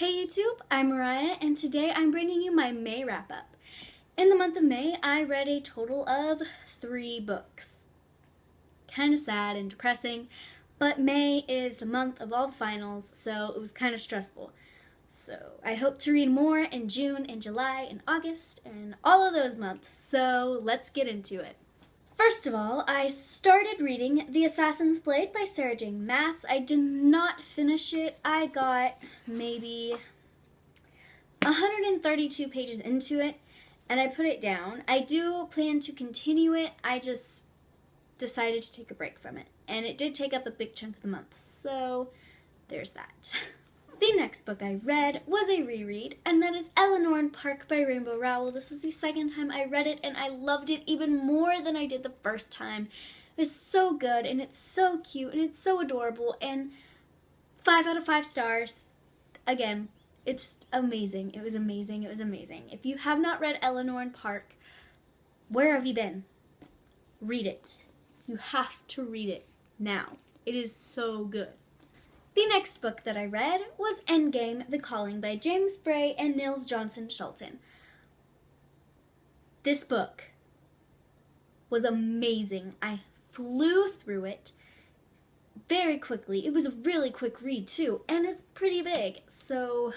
Hey YouTube, I'm Mariah, and today I'm bringing you my May wrap-up. In the month of May, I read a total of 3 books. Kind of sad and depressing, but May is the month of all the finals, so it was kind of stressful. So I hope to read more in June and July and August and all of those months, so let's get into it. First of all, I started reading The Assassin's Blade by Sarah J. Maas. I did not finish it. I got maybe 132 pages into it, and I put it down. I do plan to continue it. I just decided to take a break from it, and it did take up a big chunk of the month, so there's that. The next book I read was a reread, and that is Eleanor and Park by Rainbow Rowell. This was the second time I read it, and I loved it even more than I did the first time. It's so good, and it's so cute, and it's so adorable, and 5 out of 5 stars. Again, it's amazing. It was amazing. It was amazing. If you have not read Eleanor and Park, where have you been? Read it. You have to read it now. It is so good. The next book that I read was Endgame: The Calling by James Bray and Nils Johnson Shelton. This book was amazing. I flew through it very quickly. It was a really quick read too, and it's pretty big, so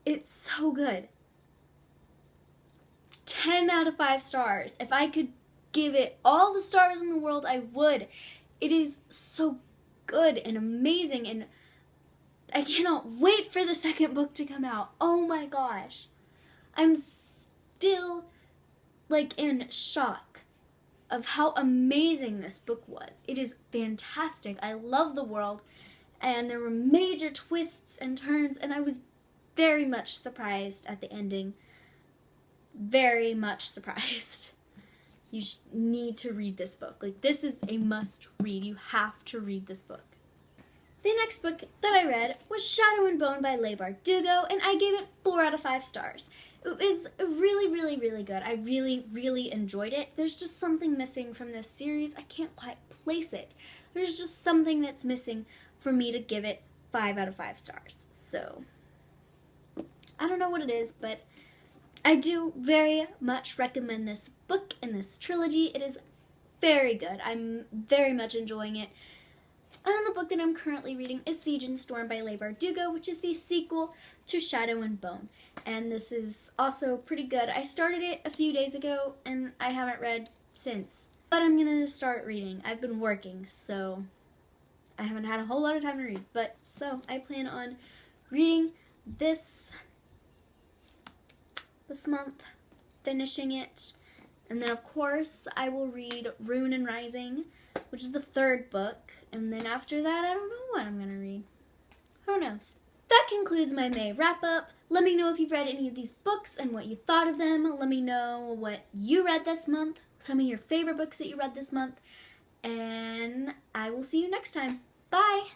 it's so good. 10 out of 5 stars. If I could give it all the stars in the world, I would. It is so good and amazing, and I cannot wait for the second book to come out. Oh my gosh. I'm still in shock of how amazing this book was. It is fantastic. I love the world, and there were major twists and turns, and I was very much surprised at the ending. Very much surprised. You need to read this book. This is a must read. You have to read this book. The next book that I read was Shadow and Bone by Leigh Bardugo, and I gave it 4 out of 5 stars. It was really, really, really good. I really, really enjoyed it. There's just something missing from this series. I can't quite place it. There's just something that's missing for me to give it 5 out of 5 stars. So, I don't know what it is, but I do very much recommend this book and this trilogy. It is very good. I'm very much enjoying it. And the book that I'm currently reading is Siege and Storm by Leigh Bardugo, which is the sequel to Shadow and Bone. And this is also pretty good. I started it a few days ago, and I haven't read since. But I'm going to start reading. I've been working, so I haven't had a whole lot of time to read. But so I plan on reading this month, finishing it, and then of course I will read Rune and Rising, which is the 3rd book, and then after that I don't know what I'm gonna read. Who knows? That concludes my May wrap-up. Let me know if you've read any of these books and what you thought of them. Let me know what you read this month, some of your favorite books that you read this month, and I will see you next time. Bye!